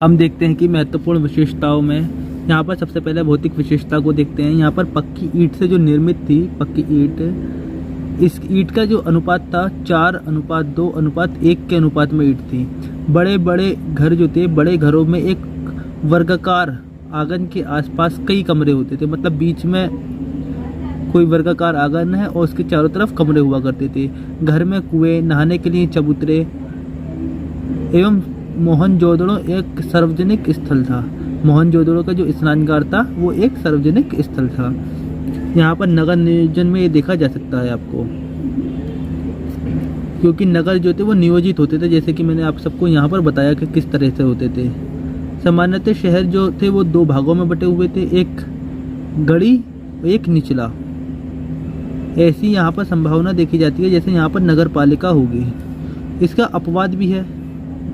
हम देखते हैं कि महत्वपूर्ण विशेषताओं में यहाँ पर सबसे पहले भौतिक विशेषता को देखते हैं। यहाँ पर पक्की ईंट से जो निर्मित थी पक्की ईंट, इस ईंट का जो अनुपात था 4:2:1 के अनुपात में ईंट थी। बड़े बड़े घर जो थे, बड़े घरों में एक वर्गाकार आंगन के आसपास कई कमरे होते थे, मतलब बीच में कोई वर्गाकार आंगन है और उसके चारों तरफ कमरे हुआ करते थे। घर में कुएं, नहाने के लिए चबूतरे एवं मोहनजोदड़ो एक सार्वजनिक स्थल था। मोहनजोदड़ो का जो स्नानगार था वो एक सार्वजनिक स्थल था। यहाँ पर नगर नियोजन में ये देखा जा सकता है आपको, क्योंकि नगर जो थे वो नियोजित होते थे, जैसे कि मैंने आप सबको यहाँ पर बताया कि किस तरह से होते थे। सामान्यतः शहर जो थे वो 2 भागों में बटे हुए थे, एक गढ़ी और एक निचला। ऐसी यहाँ पर संभावना देखी जाती है जैसे यहाँ पर नगर पालिका होगी। इसका अपवाद भी है।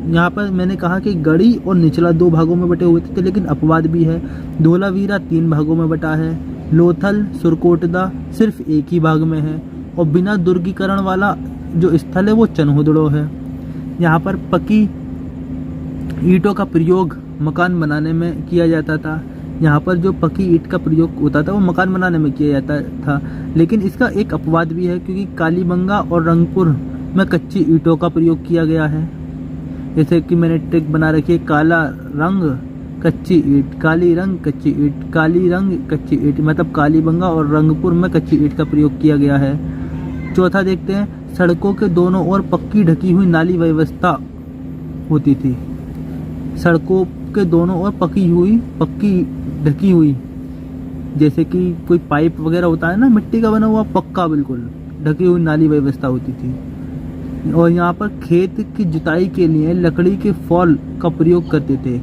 यहाँ पर मैंने कहा कि गढ़ी और निचला 2 भागों में बटे हुए थे, लेकिन अपवाद भी है। धोलावीरा 3 भागों में बटा है। लोथल सुरकोटदा सिर्फ एक ही भाग में है और बिना दुर्गीकरण वाला जो स्थल है वो चन्होदड़ो है। यहाँ पर पक्की ईंटों का प्रयोग मकान बनाने में किया जाता था। यहाँ पर जो पक्की ईंट का प्रयोग होता था वो मकान बनाने में किया जाता था, लेकिन इसका एक अपवाद भी है, क्योंकि कालीबंगा और रंगपुर में कच्ची ईंटों का प्रयोग किया गया है। जैसे कि मैंने ट्रिक बना रखी है, काला रंग कच्ची ईंट, काली रंग कच्ची ईंट, काली रंग कच्ची ईंट, मतलब कालीबंगा और रंगपुर में कच्ची ईंट का प्रयोग किया गया है। चौथा देखते हैं, सड़कों के दोनों ओर पक्की ढकी हुई नाली व्यवस्था होती थी। सड़कों के दोनों ओर पक्की ढकी हुई, जैसे कि कोई पाइप वगैरह होता है ना, मिट्टी का बना हुआ पक्का बिल्कुल ढकी हुई नाली व्यवस्था होती थी। और यहाँ पर खेत की जुताई के लिए लकड़ी के फॉल का प्रयोग करते थे।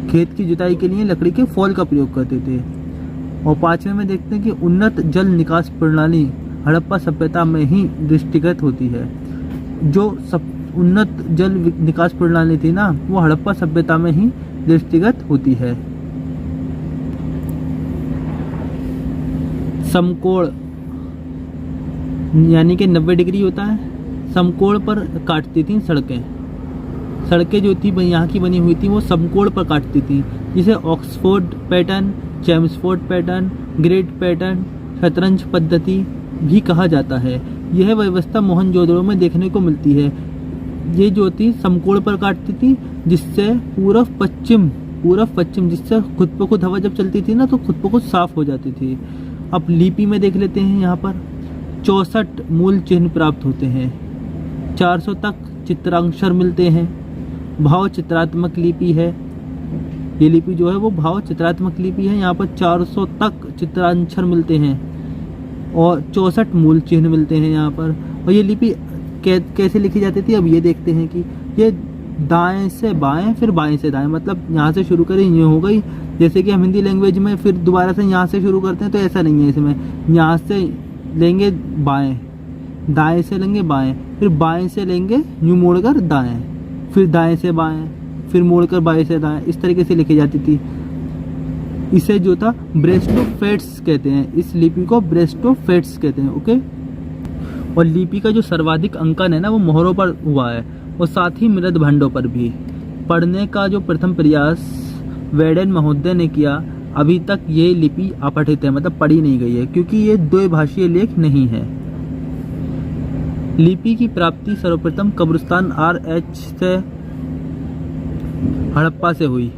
खेत की जुताई के लिए लकड़ी के फॉल का प्रयोग करते थे। और 5वें में देखते हैं कि उन्नत जल निकास प्रणाली हड़प्पा सभ्यता में ही दृष्टिगत होती है। जो उन्नत जल निकास प्रणाली थी ना, वो हड़प्पा सभ्यता में ही दृष्टिगत होती है। समकोण यानी कि 90 डिग्री होता है। समकोण पर काटती थी सड़कें जो थी यहाँ की बनी हुई थी वो समकोण पर काटती थी, जिसे Oxford pattern, Chelmsford pattern, grade pattern, शतरंज पद्धति भी कहा जाता है। यह व्यवस्था मोहनजोदड़ो में देखने को मिलती है। ये जो थी समकोण पर काटती थी, जिससे पूर्व पश्चिम जिससे खुद ब खुद हवा जब चलती थी ना तो खुद ब खुद साफ हो जाती थी। अब लिपि में देख लेते हैं। यहाँ पर 64 मूल चिन्ह प्राप्त होते हैं। 400 तक चित्राक्षर मिलते हैं। भाव चित्रात्मक लिपि है। ये लिपि जो है वो भाव चित्रात्मक लिपि है। यहाँ पर 400 तक चित्राक्षर मिलते हैं और 64 मूल चिन्ह मिलते हैं यहाँ पर। और ये लिपि कैसे लिखी जाती थी, अब ये देखते हैं कि ये दाएं से बाएं फिर बाएं से दाएं, मतलब यहाँ से शुरू करें ये हो गई। जैसे कि हम हिंदी लैंग्वेज में फिर दोबारा से यहाँ से शुरू करते हैं, तो ऐसा नहीं है इसमें। यहाँ से लेंगे बाएं, दाएं से लेंगे बाएं, फिर बाएं से लेंगे यूँ मोड़कर दाएं, फिर दाएं से बाएं, फिर मोड़कर बाएं से दाएं, इस तरीके से लिखी जाती थी। इसे जो था ब्रेस्टोफेट्स कहते हैं। इस लिपि को ब्रेस्टोफेट्स कहते हैं। ओके। और लिपि का जो सर्वाधिक अंकन है ना वो मोहरों पर हुआ है और साथ ही मृद भंडों पर भी। पढ़ने का जो प्रथम प्रयास वेडेन महोदय ने किया। अभी तक ये लिपि अपठित है, मतलब पढ़ी नहीं गई है, क्योंकि ये द्विभाषीय लेख नहीं है। लिपि की प्राप्ति सर्वप्रथम कब्रिस्तान RH से हड़प्पा से हुई।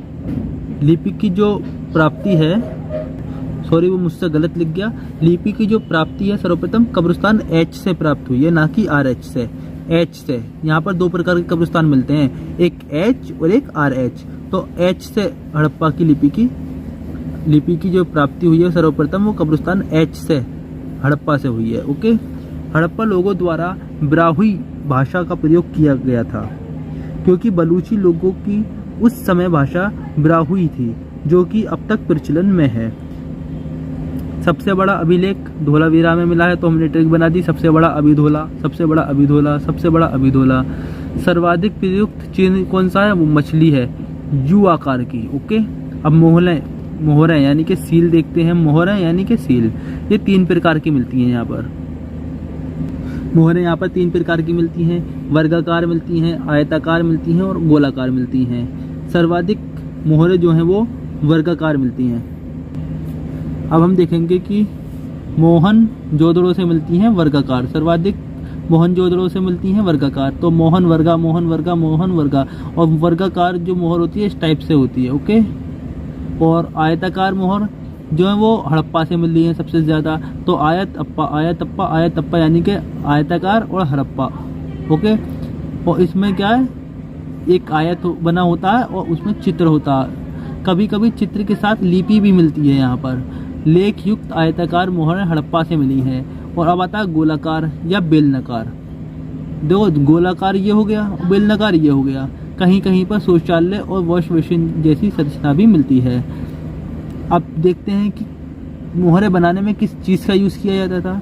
लिपि की जो प्राप्ति है, सॉरी वो मुझसे गलत लिख गया। लिपि की जो प्राप्ति है सर्वप्रथम कब्रिस्तान H से प्राप्त हुई है, ना कि RH से। H से यहाँ पर 2 प्रकार के कब्रिस्तान मिलते हैं, एक H और एक RH। तो H से हड़प्पा की लिपि की जो प्राप्ति हुई है सर्वप्रथम वो कब्रिस्तान H से हड़प्पा से हुई है। ओके। हड़प्पा लोगों द्वारा ब्राहुई भाषा का प्रयोग किया गया था, क्योंकि बलूची लोगों की उस समय भाषा ब्राहुई थी, जो कि अब तक प्रचलन में है। सबसे बड़ा अभिलेख धोलावीरा में मिला है, तो हमने ट्रिक बना दी, सबसे बड़ा अभिधोला, सबसे बड़ा अभिधोला, सबसे बड़ा अभिधोला। सर्वाधिक प्रयुक्त चिन्ह कौन सा है, वो मछली है, यू आकार की। ओके। अब मोहरें यानी कि सील देखते हैं। मोहरें यानी कि सील, ये 3 प्रकार की मिलती हैं यहाँ पर। मोहरें यहाँ पर 3 प्रकार की मिलती हैं, वर्गाकार मिलती हैं, आयताकार मिलती हैं और गोलाकार मिलती हैं। सर्वाधिक मोहरें जो हैं वो वर्गाकार मिलती हैं। अब हम देखेंगे कि मोहनजोदड़ो से मिलती हैं वर्गाकार, सर्वाधिक मोहनजोदड़ो से मिलती हैं वर्गाकार। तो मोहन वर्गा, मोहन वर्गा, मोहन वर्गा, और वर्गाकार जो मोहर होती है इस टाइप से होती है। ओके, और आयताकार मोहर जो है वो हड़प्पा से मिल रही है सबसे ज़्यादा। तो आयत अप्पा, आयत अप्पा, आयत अप्पा, यानी कि आयताकार और हड़प्पा। ओके, और इसमें क्या है, एक आयत बना होता है और उसमें चित्र होता है। कभी कभी चित्र के साथ लिपि भी मिलती है। यहाँ पर लेख युक्त आयताकार मोहरें हड़प्पा से मिली हैं। और अब आता है गोलाकार या बेलनाकार। देखो, गोलाकार ये हो गया, बेलनाकार ये हो गया। कहीं कहीं पर शौचालय और वॉश बेसिन जैसी संरचना भी मिलती है। अब देखते हैं कि मोहरें बनाने में किस चीज़ का यूज़ किया जाता था।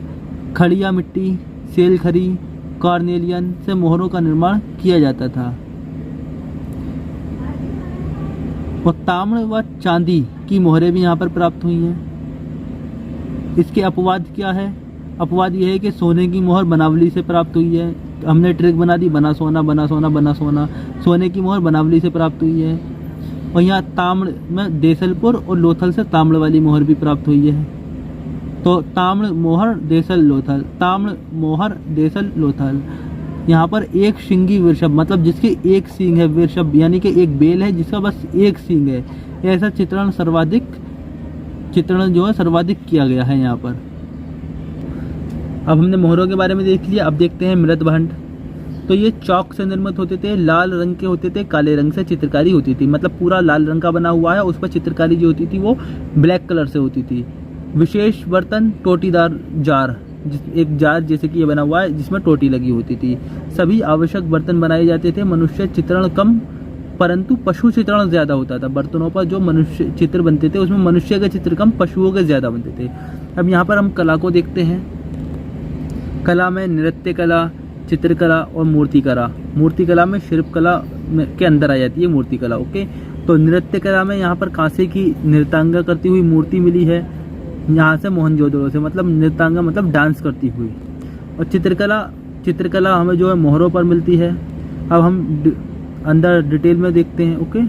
खड़िया मिट्टी, सेल खरी, कार्नेलियन से मोहरों का निर्माण किया जाता था। और ताम्र व चांदी की मोहरें भी यहाँ पर प्राप्त हुई हैं। इसके अपवाद क्या है? अपवाद यह है कि सोने की मोहर बनावली से प्राप्त हुई है। हमने ट्रिक बना दी, बना सोना, बना सोना, बना सोना। सोने की मोहर बनावली से प्राप्त हुई है। और यहाँ ताम्र में देसलपुर और लोथल से ताम्र वाली मोहर भी प्राप्त हुई है। तो ताम्र मोहर देसल लोथल, ताम्र मोहर देसल लोथल। यहाँ पर एक शिंगी वृषभ, मतलब जिसकी एक सींग है, वृषभ यानी कि एक बेल है जिसका बस एक सींग है, ऐसा चित्रण जो है सर्वाधिक किया गया है यहाँ पर। अब हमने मोहरों के बारे में देख लिया। अब देखते हैं मृदभंड। तो ये चौक से निर्मित होते थे, लाल रंग के होते थे, काले रंग से चित्रकारी होती थी। मतलब पूरा लाल रंग का बना हुआ है, उस पर चित्रकारी जो होती थी वो ब्लैक कलर से होती थी। विशेष बर्तन टोटीदार जार, एक जार जैसे कि ये बना हुआ है जिसमें टोटी लगी होती थी। सभी आवश्यक बर्तन बनाए जाते थे। मनुष्य चित्रण कम परंतु पशु चित्रण ज़्यादा होता था। बर्तनों पर जो मनुष्य चित्र बनते थे उसमें मनुष्य के चित्र कम, पशुओं के ज़्यादा बनते थे। अब यहाँ पर हम कला को देखते हैं। कला में नृत्य कला, चित्रकला और मूर्ति कला। मूर्ति कला में शिल्पकला के अंदर आ जाती है मूर्ति कला। ओके, तो नृत्य कला में यहाँ पर कांसे की नृत्यांगा करती हुई मूर्ति मिली है, यहाँ से मोहनजोदड़ो से, मतलब नृत्यांगा मतलब डांस करती हुई। और चित्रकला हमें जो है मोहरों पर मिलती है। अब हम अंदर डिटेल में देखते हैं। ओके,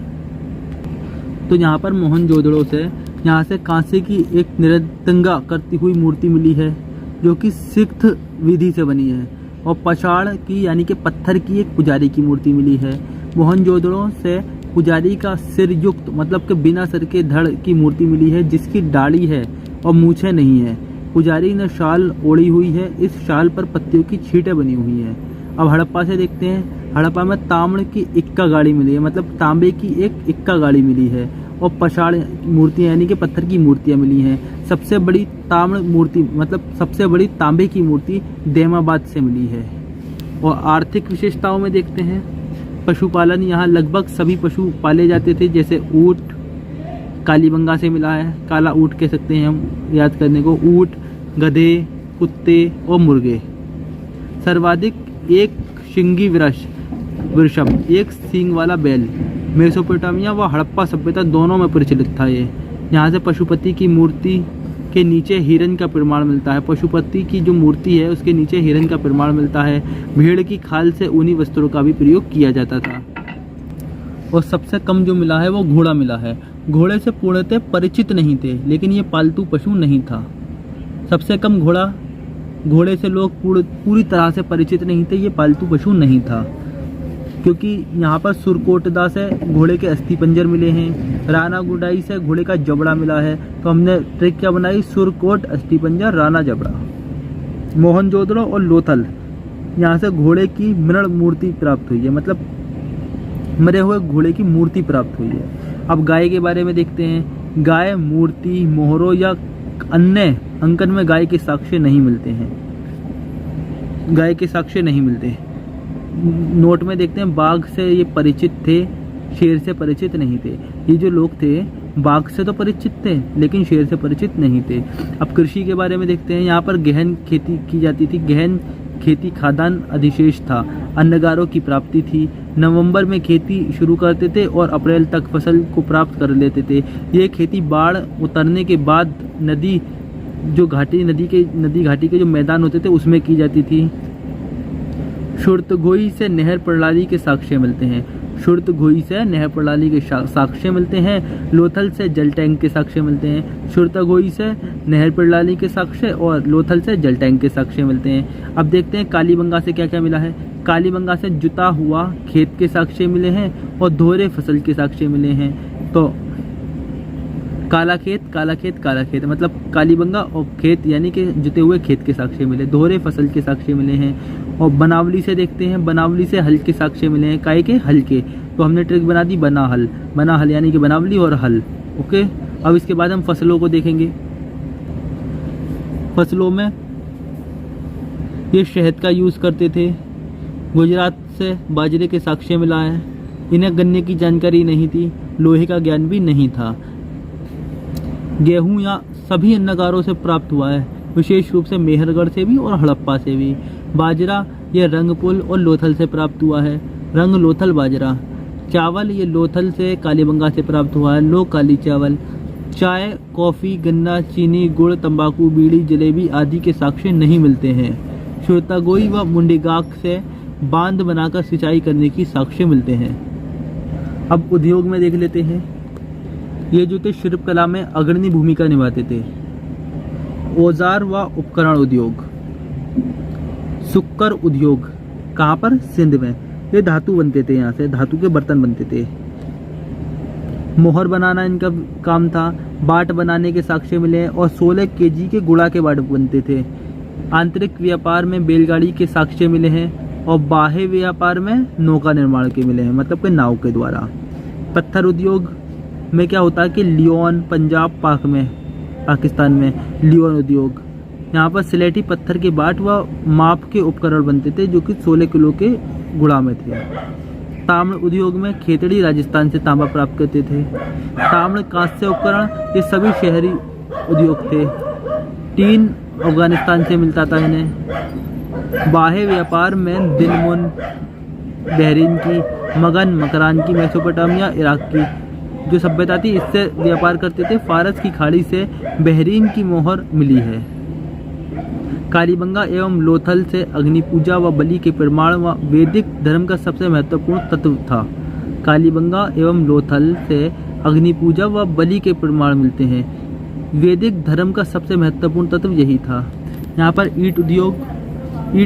तो यहाँ पर मोहनजोदड़ो से यहाँ से कांसे की एक नृत्यांगा करती हुई मूर्ति मिली है जो कि सिक्त विधि से बनी है। और पछाड़ की यानी कि पत्थर की एक पुजारी की मूर्ति मिली है। मोहनजोदड़ो से पुजारी का सिर युक्त मतलब कि बिना सिर के धड़ की मूर्ति मिली है जिसकी दाढ़ी है और मूछें नहीं है। पुजारी ने शाल ओढ़ी हुई है, इस शाल पर पत्तियों की छींटें बनी हुई हैं। अब हड़प्पा से देखते हैं। हड़प्पा में ताम्र की इक्का गाड़ी मिली है, मतलब तांबे की एक इक्का गाड़ी मिली है। और पछाड़ मूर्तियाँ यानी कि पत्थर की मूर्तियाँ मिली हैं। सबसे बड़ी ताम्र मूर्ति मतलब सबसे बड़ी तांबे की मूर्ति देमाबाद से मिली है। और आर्थिक विशेषताओं में देखते हैं। पशुपालन, यहाँ लगभग सभी पशु पाले जाते थे, जैसे ऊँट कालीबंगा से मिला है, काला ऊँट कह सकते हैं हम याद करने को। ऊँट, गधे, कुत्ते और मुर्गे। सर्वाधिक एक शिंगी वृषभ, एक सींग वाला बैल। मेसोपोटामिया व हड़प्पा सभ्यता दोनों में प्रचलित था ये। यहाँ से पशुपति की मूर्ति के नीचे हिरन का प्रमाण मिलता है। पशुपति की जो मूर्ति है उसके नीचे हिरन का प्रमाण मिलता है। भेड़ की खाल से ऊनी वस्त्रों का भी प्रयोग किया जाता था। और सबसे कम जो मिला है वो घोड़ा मिला है। घोड़े से पूर्णतः परिचित नहीं थे, लेकिन ये पालतू पशु नहीं था। सबसे कम घोड़े से लोग पूरी तरह से परिचित नहीं थे, ये पालतू पशु नहीं था। क्योंकि यहाँ पर सुरकोटदा से घोड़े के अस्थि पंजर मिले हैं, राना गुडाई से घोड़े का जबड़ा मिला है। तो हमने ट्रिक क्या बनाई, सुरकोट, अस्थि पंजर, राना जबड़ा। मोहनजोदड़ो और लोथल, यहाँ से घोड़े की मृण मूर्ति प्राप्त हुई है, मतलब मरे हुए घोड़े की मूर्ति प्राप्त हुई है। अब गाय के बारे में देखते हैं। गाय मूर्ति, मोहरों या अन्य अंकन में गाय के साक्ष्य नहीं मिलते हैं, गाय के साक्ष्य नहीं मिलते। नोट में देखते हैं, बाघ से ये परिचित थे, शेर से परिचित नहीं थे। ये जो लोग थे बाघ से तो परिचित थे लेकिन शेर से परिचित नहीं थे। अब कृषि के बारे में देखते हैं। यहाँ पर गहन खेती की जाती थी। गहन खेती खाद्यान्न अधिशेष था, अन्नगारों की प्राप्ति थी। नवंबर में खेती शुरू करते थे और अप्रैल तक फसल को प्राप्त कर लेते थे। ये खेती बाढ़ उतरने के बाद नदी घाटी के जो मैदान होते थे उसमें की जाती थी। शुर्तगोई से नहर प्रणाली के साक्ष्य मिलते हैं। शुर्तघोई से नहर प्रणाली के साक्ष्य मिलते हैं। लोथल से जल टैंक के साक्ष्य मिलते हैं। शुर्तघोई से नहर प्रणाली के साक्ष्य और लोथल से जल टैंक के साक्ष्य मिलते हैं। अब देखते हैं कालीबंगा से क्या क्या मिला है। कालीबंगा से जुता हुआ खेत के साक्ष्य मिले हैं और दोहरे फसल के साक्ष्य मिले हैं। तो काला खेत काला खेत काला खेत मतलब कालीबंगा और खेत यानी कि जुते हुए खेत के साक्ष्य मिले। दोहरे फसल के साक्ष्य मिले हैं। और बनावली से देखते हैं, बनावली से हल के साक्ष्य मिले हैं। काय के? हल के। तो हमने ट्रिक बना दी बना हल यानी कि बनावली और हल। ओके, अब इसके बाद हम फसलों को देखेंगे। फसलों में ये शहद का यूज़ करते थे। गुजरात से बाजरे के साक्ष्य मिला है। इन्हें गन्ने की जानकारी नहीं थी, लोहे का ज्ञान भी नहीं था। गेहूं या सभी अन्नकारों से प्राप्त हुआ है, विशेष रूप से मेहरगढ़ से भी और हड़प्पा से भी। बाजरा ये रंगपुल और लोथल से प्राप्त हुआ है, रंग लोथल बाजरा। चावल ये लोथल से कालीबंगा से प्राप्त हुआ है, लो काली चावल। चाय, कॉफ़ी, गन्ना, चीनी, गुड़, तंबाकू, बीड़ी, जलेबी आदि के साक्ष्य नहीं मिलते हैं। शुर्तघोई व मुंडेगाक से बांध बनाकर सिंचाई करने की साक्ष्य मिलते हैं। अब उद्योग में देख लेते हैं। ये जो थे शिल्प कला में अग्रणी भूमिका निभाते थे। औजार व उपकरण उद्योग। सुक्कर उद्योग कहाँ पर? सिंध में। ये धातु बनते थे, यहाँ से धातु के बर्तन बनते थे। मोहर बनाना इनका काम था। बाट बनाने के साक्ष्य मिले हैं और 16 केजी के गुड़ा के बाट बनते थे। आंतरिक व्यापार में बैलगाड़ी के साक्ष्य मिले हैं और बाह्य व्यापार में नौका निर्माण के मिले हैं, मतलब कि नाव के द्वारा। पत्थर उद्योग में क्या होता है कि लियोन, पंजाब, पाकिस्तान में लियोन उद्योग, यहाँ पर सिलेटी पत्थर के बाट व माप के उपकरण बनते थे जो कि 16 किलो के गुड़ा में थे। ताम्र उद्योग में खेतड़ी राजस्थान से तांबा प्राप्त करते थे। ताम्र कांस्य उपकरण ये सभी शहरी उद्योग थे। टीन अफगानिस्तान से मिलता था इन्हें। बाह्य व्यापार में दिलमुन बहरीन की, मगन मकरान की, मेसोपोटामिया इराक की जो सभ्यता थी इससे व्यापार करते थे। फारस की खाड़ी से बहरीन की मोहर मिली है। कालीबंगा एवं लोथल से अग्नि पूजा व बलि के प्रमाण व वैदिक धर्म का सबसे महत्वपूर्ण तत्व था। कालीबंगा एवं लोथल से अग्नि पूजा व बलि के प्रमाण मिलते हैं। वैदिक धर्म का सबसे महत्वपूर्ण तत्व यही था। यहाँ पर ईंट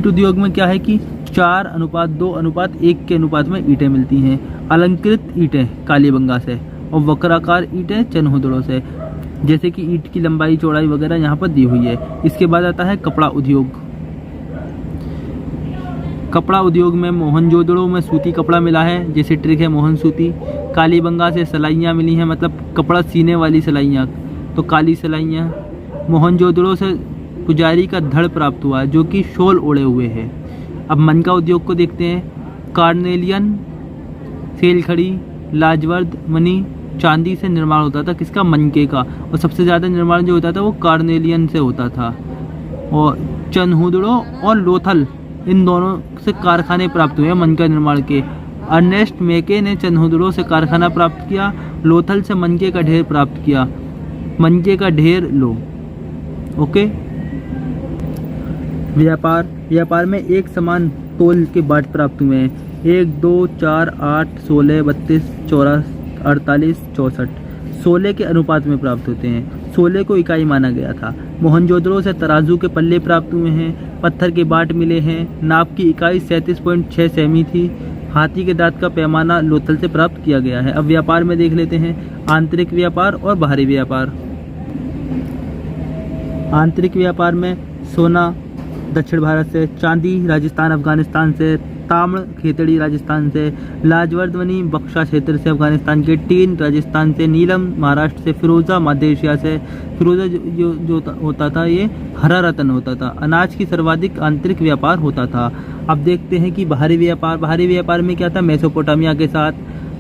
उद्योग में क्या है कि 4:2:1 के अनुपात में ईंटें मिलती हैं। अलंकृत ईंटें कालीबंगा से और वक्राकार ईंटें चनहुदड़ों से, जैसे कि ईंट की लंबाई चौड़ाई वगैरह यहाँ पर दी हुई है। इसके बाद आता है कपड़ा उद्योग। कपड़ा उद्योग में मोहनजोदड़ो में सूती कपड़ा मिला है, जैसे ट्रिक है मोहन सूती। कालीबंगा से सलाइयाँ मिली हैं, मतलब कपड़ा सीने वाली सलाइयाँ, तो काली सलाइयाँ। मोहनजोदड़ो से पुजारी का धड़ प्राप्त हुआ जो कि शॉल ओढ़े हुए है। अब मनका उद्योग को देखते हैं। कार्नेलियन, सेलखड़ी, लाजवर्द मणि, चांदी से निर्माण होता था। किसका? मनके का। और सबसे ज़्यादा निर्माण जो होता था वो कार्नेलियन से होता था। और चनहुदड़ो और लोथल इन दोनों से कारखाने प्राप्त हुए मनका निर्माण के। अर्नेस्ट मेके ने चनहुदड़ो से कारखाना प्राप्त किया, लोथल से मनके का ढेर प्राप्त किया। मनके का ढेर लो। ओके। व्यापार में एक समान तोल के बाट प्राप्त हुए हैं। 1, 2, 4, 8, 16, 32, 64, 48, 64 16 के अनुपात में प्राप्त होते हैं। 16 को इकाई माना गया था। मोहनजोदड़ो से तराजू के पल्ले प्राप्त हुए हैं। पत्थर के बाट मिले हैं। नाप की इकाई 37.6 सेमी थी। हाथी के दांत का पैमाना लोथल से प्राप्त किया गया है। अब व्यापार में देख लेते हैं आंतरिक व्यापार और बाहरी व्यापार। आंतरिक व्यापार में सोना दक्षिण भारत से, चांदी राजस्थान अफगानिस्तान से, ताम्र खेतड़ी राजस्थान से, लाजवर्दवनी बक्सा क्षेत्र से अफगानिस्तान के, टीन राजस्थान से, नीलम महाराष्ट्र से, फिरोजा मध्य एशिया से। फिरोजा जो होता था ये हरा रत्न होता था। अनाज की सर्वाधिक आंतरिक व्यापार होता था। अब देखते हैं कि बाहरी व्यापार में क्या था? मेसोपोटामिया के साथ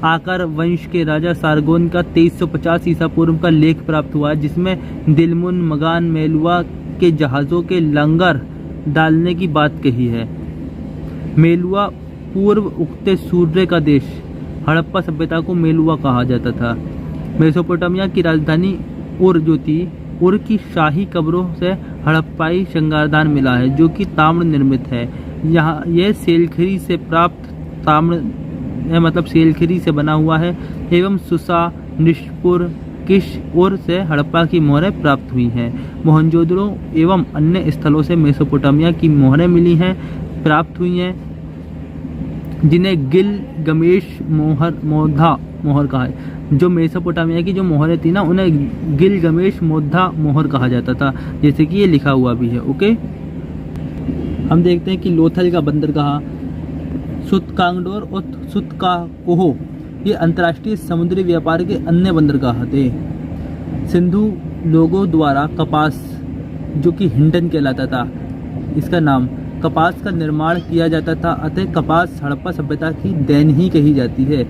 आकर वंश के राजा सारगोन का 2350 ईसा पूर्व का लेख प्राप्त हुआ, जिसमें दिलमुन मगान मेलुआ के जहाज़ों के लंगर डालने की बात कही है। मेलुआ पूर्व उगते सूर्य का देश, हड़प्पा सभ्यता को मेलुआ कहा जाता था। मेसोपोटामिया की राजधानी उर जो थी, उर की शाही कब्रों से हड़प्पाई श्रृंगारदान मिला है जो कि ताम्र निर्मित है। यहाँ यह सेलखरी से प्राप्त ताम्र मतलब सेलखिरी से बना हुआ है एवं सुसा, निष्पुर, किश और से हड़प्पा की मोहरें प्राप्त हुई हैं। मोहनजोदड़ो एवं अन्य स्थलों से मेसोपोटामिया की मोहरें मिली हैं, प्राप्त हुई हैं, जिन्हें गिलगमेश मोहर कहा है। जो मेसोपोटामिया की जो मोहरें थी ना, उन्हें गिलगमेश मोद्धा मोहर कहा जाता था, जैसे कि ये लिखा हुआ भी है। ओके, हम देखते हैं कि लोथल का बंदरगाह, सुतकांगडोर और सुतकाकोहो ये अंतर्राष्ट्रीय समुद्री व्यापार के अन्य बंदरगाह थे। सिंधु लोगों द्वारा कपास, जो कि हिंडन कहलाता था, इसका नाम, कपास का निर्माण किया जाता था, अतः कपास हड़प्पा सभ्यता की देन ही कही जाती है।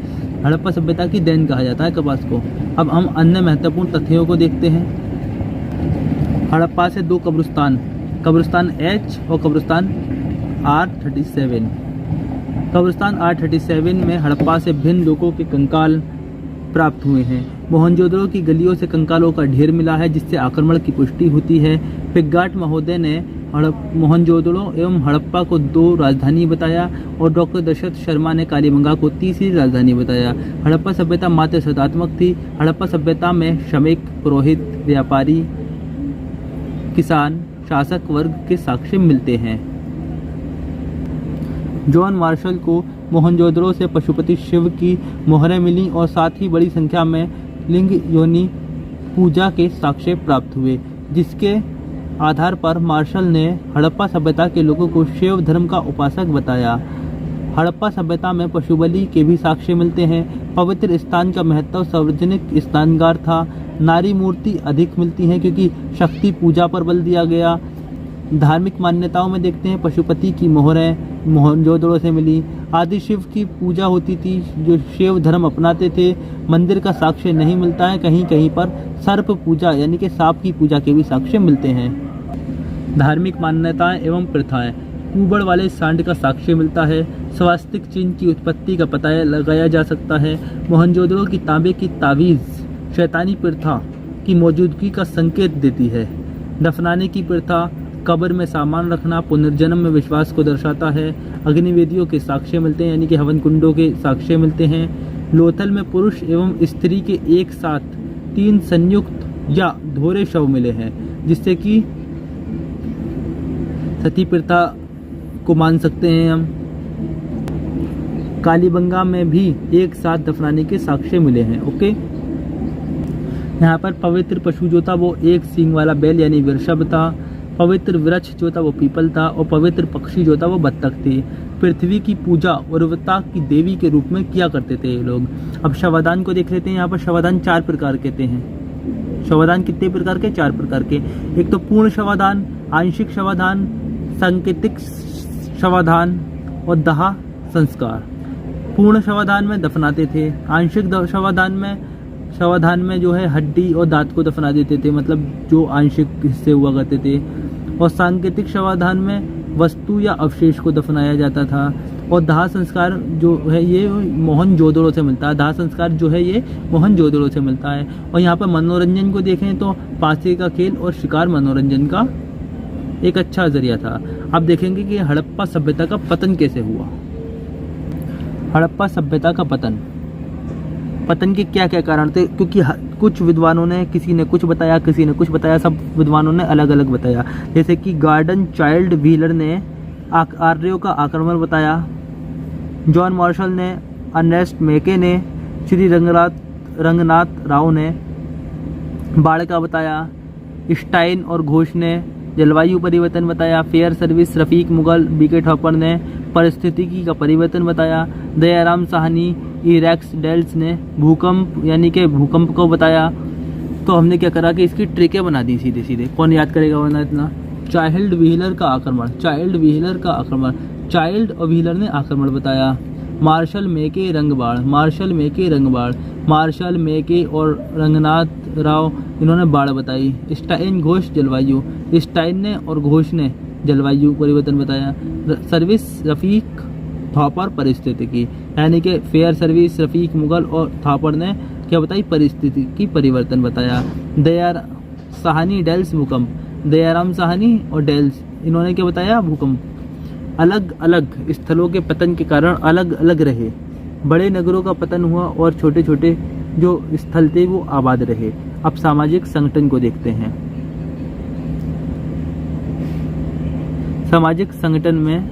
हड़प्पा सभ्यता की देन कहा जाता है कपास को। अब हम अन्य महत्वपूर्ण तथ्यों को देखते हैं। हड़प्पा से 2 कब्रिस्तान H और कब्रिस्तान R37। कब्रिस्तान R37 में हड़प्पा से भिन्न लोगों के कंकाल प्राप्त हुए हैं। मोहनजोदड़ो की गलियों से कंकालों का ढेर मिला है, जिससे आक्रमण की पुष्टि होती है। पिग्गाट महोदय ने मोहनजोदड़ो एवं हड़प्पा को 2 राजधानी बताया और डॉक्टर दशरथ शर्मा ने कालीबंगा को तीसरी राजधानी बताया। हड़प्पा सभ्यता मात्र सदात्मक थी। हड़प्पा सभ्यता में श्रमिक, पुरोहित, व्यापारी, किसान, शासक वर्ग के साक्ष्य मिलते हैं। जॉन मार्शल को मोहनजोदड़ो से पशुपति शिव की मोहरें मिली और साथ ही बड़ी संख्या में लिंग योनि पूजा के साक्ष्य प्राप्त हुए, जिसके आधार पर मार्शल ने हड़प्पा सभ्यता के लोगों को शैव धर्म का उपासक बताया। हड़प्पा सभ्यता में पशु बलि के भी साक्ष्य मिलते हैं। पवित्र स्थान का महत्व सार्वजनिक स्नानगार था। नारी मूर्ति अधिक मिलती हैं क्योंकि शक्ति पूजा पर बल दिया गया। धार्मिक मान्यताओं में देखते हैं पशुपति की मोहरें मोहनजोदड़ो से मिली। आदि शिव की पूजा होती थी, जो शैव धर्म अपनाते थे। मंदिर का साक्ष्य नहीं मिलता है। कहीं कहीं पर सर्प पूजा यानी कि सांप की पूजा के भी साक्ष्य मिलते हैं। धार्मिक मान्यताएं एवं प्रथाएं, ऊबड़ वाले सांड का साक्ष्य मिलता है। स्वास्तिक चिन्ह की उत्पत्ति का पता लगाया जा सकता है। मोहनजोदड़ो की तांबे की तावीज़ शैतानी प्रथा की मौजूदगी का संकेत देती है। दफनाने की प्रथा, कब्र में सामान रखना पुनर्जन्म में विश्वास को दर्शाता है। अग्निवेदियों के साक्ष्य मिलते हैं यानी कि हवन कुंडों के साक्ष्य मिलते हैं। लोथल में पुरुष एवं स्त्री के एक साथ 3 संयुक्त या धोरे शव मिले हैं, जिससे कि सती प्रथा को मान सकते हैं हम। कालीबंगा में भी एक साथ दफनाने के साक्ष्य मिले हैं। ओके, यहाँ पर पवित्र पशु जो था वो एक सींग वाला बैल यानी वृषभ था। पवित्र वृक्ष जो था वो पीपल था और पवित्र पक्षी जो था वो बत्तख थी। पृथ्वी की पूजा उर्वरता की देवी के रूप में किया करते थे ये लोग। अब शवादान को देख लेते हैं। यहाँ पर शवादान 4 प्रकार के हैं। शवादान कितने प्रकार के? 4 प्रकार के। एक तो पूर्ण शवादान, आंशिक शवादान, सांकेतिक शवादान और दाह संस्कार। पूर्ण शवादान में दफनाते थे। आंशिक शवादान में जो है हड्डी और दांत को दफना देते थे, मतलब जो आंशिक हिस्से हुआ करते थे। और सांकेतिक शवादान में वस्तु या अवशेष को दफनाया जाता था। और दाह संस्कार जो है ये मोहनजोदड़ो से मिलता है। दाह संस्कार जो है ये मोहनजोदड़ो से मिलता है। और यहाँ पर मनोरंजन को देखें तो पासे का खेल और शिकार मनोरंजन का एक अच्छा जरिया था। अब देखेंगे कि हड़प्पा सभ्यता का पतन कैसे हुआ। हड़प्पा सभ्यता का पतन के क्या क्या कारण थे? क्योंकि कुछ विद्वानों ने, किसी ने कुछ बताया, किसी ने कुछ बताया, सब विद्वानों ने अलग अलग बताया। जैसे कि गार्डन चाइल्ड व्हीलर ने आर्यों का आक्रमण बताया। जॉन मार्शल ने, अर्नेस्ट मैके ने, श्री रंगनाथ राव ने बाढ़ का बताया। स्टाइन और घोष ने जलवायु परिवर्तन बताया। Fair service, Rafiq Mughal, B K Thopar ने परिस्थितिकी का परिवर्तन बताया। दयाराम साहनी, इरेक्स डेल्स ने भूकंप यानी कि भूकंप को बताया। तो हमने क्या करा कि इसकी ट्रिकें बना दी सीधे सीधे। कौन याद करेगा वरना इतना। चाइल्ड व्हीलर का आक्रमण, चाइल्ड और व्हीलर ने आक्रमण बताया। मार्शल मैके और रंगनाथ राव इन्होंने बाढ़ बताई। स्टाइन घोष जलवायु, स्टाइन ने और घोष ने जलवायु परिवर्तन बताया। सर्विस रफीक थापर परिस्थितिकी, यानी कि फेयर सर्विस, रफीक मुगल और थापर ने क्या बताई? परिस्थिति की परिवर्तन बताया। दयाराम साहनी और डेल्स इन्होंने क्या बताया? भूकंप। अलग अलग स्थलों के पतन के कारण अलग अलग रहे। बड़े नगरों का पतन हुआ और छोटे छोटे जो स्थल थे वो आबाद रहे। अब सामाजिक संगठन को देखते हैं। सामाजिक संगठन में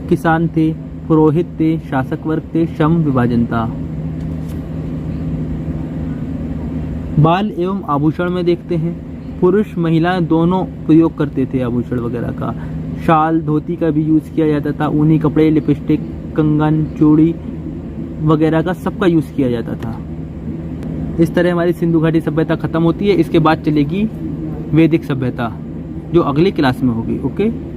किसान थे, पुरोहित थे, शासक वर्ग थे, श्रम विभाजन था। बाल एवं आभूषण में देखते हैं, पुरुष महिलाएं दोनों प्रयोग करते थे आभूषण वगैरह का। शाल धोती का भी यूज़ किया जाता था, ऊनी कपड़े, लिपस्टिक, कंगन, चूड़ी वगैरह का सबका यूज़ किया जाता था। इस तरह हमारी सिंधु घाटी सभ्यता खत्म होती है। इसके बाद चलेगी वैदिक सभ्यता, जो अगली क्लास में होगी। ओके।